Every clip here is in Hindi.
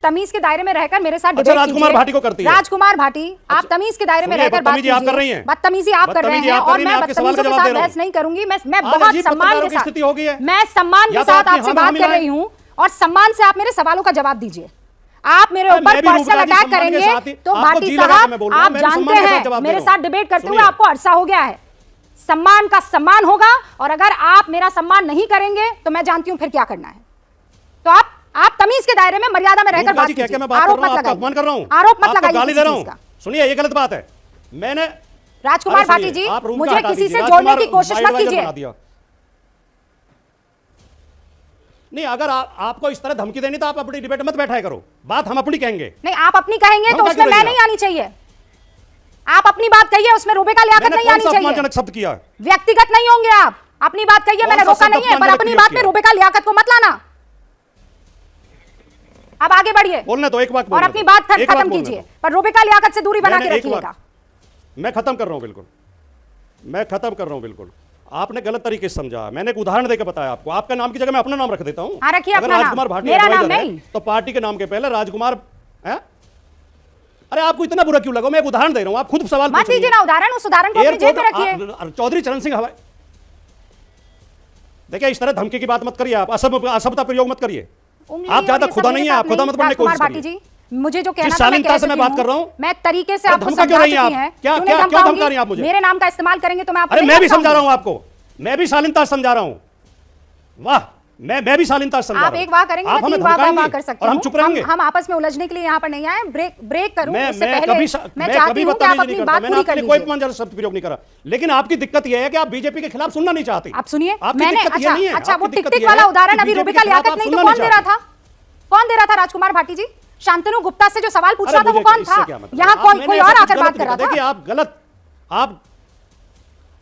तमीज के दायरे में रहकर मेरे साथ अच्छा, राजकुमार भाटी को करती है। राजकुमार भाटी, आप तमीज के दायरे में रहकर बात कीजिए। आप कर रही हैं, बदतमीजी आप कर रहे हैं और मैं बदतमीजी के साथ बहस नहीं करूंगी। मैं बहुत सम्मान के साथ, मैं सम्मान के साथ आपसे बात कर रही हूँ और सम्मान से आप मेरे सवालों का जवाब दीजिए। आप मेरे ऊपर पर्सनल अटैक करेंगे तो भाटी साहब, आप जानते हैं मेरे साथ डिबेट करते हुए आपको अरसा हो गया है। सम्मान का सम्मान होगा और अगर आप मेरा सम्मान नहीं करेंगे तो मैं जानती हूं फिर क्या करना है। तो आप तमीज के दायरे में मर्यादा में रहकर बात कीजिए। आरोप मत लगाइए, अपमान कर रहा हूं, आरोप मत लगाइए, गाली दे रहा हूं। सुनिए, ये गलत बात है। मैंने राजकुमार भाटी जी, मुझे किसी से जोड़ने की कोशिश मत कीजिए। नहीं, अगर आपको इस तरह धमकी देनी तो आप अपनी डिबेट मत बैठाया करो, बात हम अपनी कहेंगे। नहीं, आप अपनी कहेंगे तो उसमें मैं नहीं आनी चाहिए। आप अपनी बात कहिए, उसमें रूबे का लियाकत नहीं आनी चाहिए। अपमानजनक शब्द किया, व्यक्तिगत नहीं होंगे आप। अपनी बात कहिए, मैंने रोका नहीं है, पर अपनी बात में रूबे का लियाकत को मत लाना। अब आगे बढ़िए, बोलने तो एक बात और अपनी बात खत्म कीजिए, पर रूबे का लियाकत से दूरी बना के रखिएगा। मैं खत्म कर रहा हूं, बिल्कुल मैं खत्म कर रहा हूं। बिल्कुल आपने गलत तरीके से समझा। मैंने एक उदाहरण देकर बताया आपको। आपका नाम की जगह मैं अपना नाम रख देता हूं। अगर राजकुमार भाटी मेरा नाम नहीं तो पार्टी के नाम के पहले राजकुमार है। अरे आपको इतना बुरा क्यों लगा? मैं एक उदाहरण दे रहा हूं, आप खुद सवाल मत कीजिए ना उदाहरण, उस उदाहरण को अपनी जेब में रखिए। चौधरी चरण सिंह हवाई, देखिए इस तरह धमकी की बात मत करिए, आप असभ्यता प्रयोग मत करिए। आप ज्यादा खुदा नहीं है, आप खुदा मत बनने की कोशिश करिए। मुझे जो कहना शालीनता से मैं बात कर रहा हूं, मैं तरीके से आपको समझा क्यों रही हैं आप? क्या धमका रही हैं आप मुझे? मेरे नाम का इस्तेमाल करेंगे तो मैं आपको, अरे मैं भी समझा रहा हूं आपको, मैं भी शालीनता से समझा रहा हूं। वाह, मैं भी शालीनता से समझा रहा हूं। आप एक वाह करेंगे, आप हमें वाह कर सकते हैं और हम चुप रहेंगे। हम आपस में उलझने के लिए यहाँ पर नहीं आए। ब्रेक करूं उससे पहले मैं चाहती हूं कि आप अपनी बात पूरी कर लीजिए। कोई अपमानजनक शब्द प्रयोग नहीं करा, लेकिन आपकी दिक्कत यह है कि आप बीजेपी के खिलाफ सुनना नहीं चाहती। आप सुनिए, मैंने अच्छा वो टिक वाला उदाहरण अभी रूबे का लियाकत नहीं तो कौन दे रहा था? कौन दे रहा था? राजकुमार भाटी जी, शांतनु गुप्ता से जो सवाल पूछ रहा था वो कौन था? यहाँ कोई और आकर बात कर रहा था। देखिए आप गलत,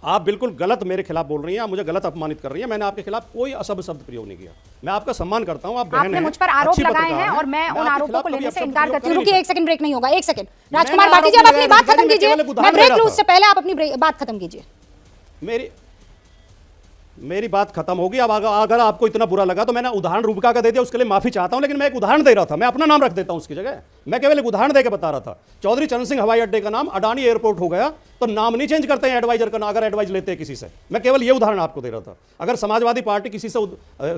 आप बिल्कुल गलत मेरे खिलाफ बोल रही हैं, आप मुझे गलत अपमानित कर रही हैं। मैंने आपके खिलाफ कोई असभ्य शब्द प्रयोग नहीं किया। मैं आपका सम्मान करता हूं, आप बहन हैं, आपने मुझ पर आरोप लगाए हैं और मैं उन आरोपों को लेने से इनकार करती हूं। रुकिए, एक सेकंड ब्रेक नहीं होगा, एक सेकंड। राजकुमार भाटी जी, आप अपनी बात खत्म कीजिए। मैं ब्रेक लूं उससे पहले आप अपनी बात खत्म कीजिए। मेरी बात खत्म होगी। अब अगर आपको इतना बुरा लगा तो मैंने उदाहरण रूबिका का दे दिया, उसके लिए माफी चाहता हूं, लेकिन मैं एक उदाहरण दे रहा था। मैं अपना नाम रख देता हूं उसकी जगह, मैं केवल एक उदाहरण देकर बता रहा था। चौधरी चरण सिंह हवाई अड्डे का नाम अडानी एयरपोर्ट हो गया तो नाम नहीं चेंज करते हैं एडवाइजर का, अगर एडवाइज लेते हैं किसी से। मैं केवल ये उदाहरण आपको दे रहा था। अगर समाजवादी पार्टी किसी से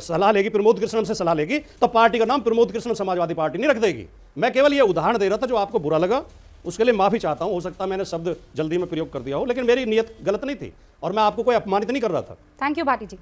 सलाह लेगी, प्रमोद कृष्णन से सलाह लेगी, तो पार्टी का नाम प्रमोद कृष्णन समाजवादी पार्टी नहीं रख देगी। मैं केवल ये उदाहरण दे रहा था। जो आपको बुरा लगा उसके लिए माफी चाहता हूं। हो सकता है मैंने शब्द जल्दी में प्रयोग कर दिया हो, लेकिन मेरी नीयत गलत नहीं थी और मैं आपको कोई अपमानित नहीं कर रहा था। Thank you Bhati ji.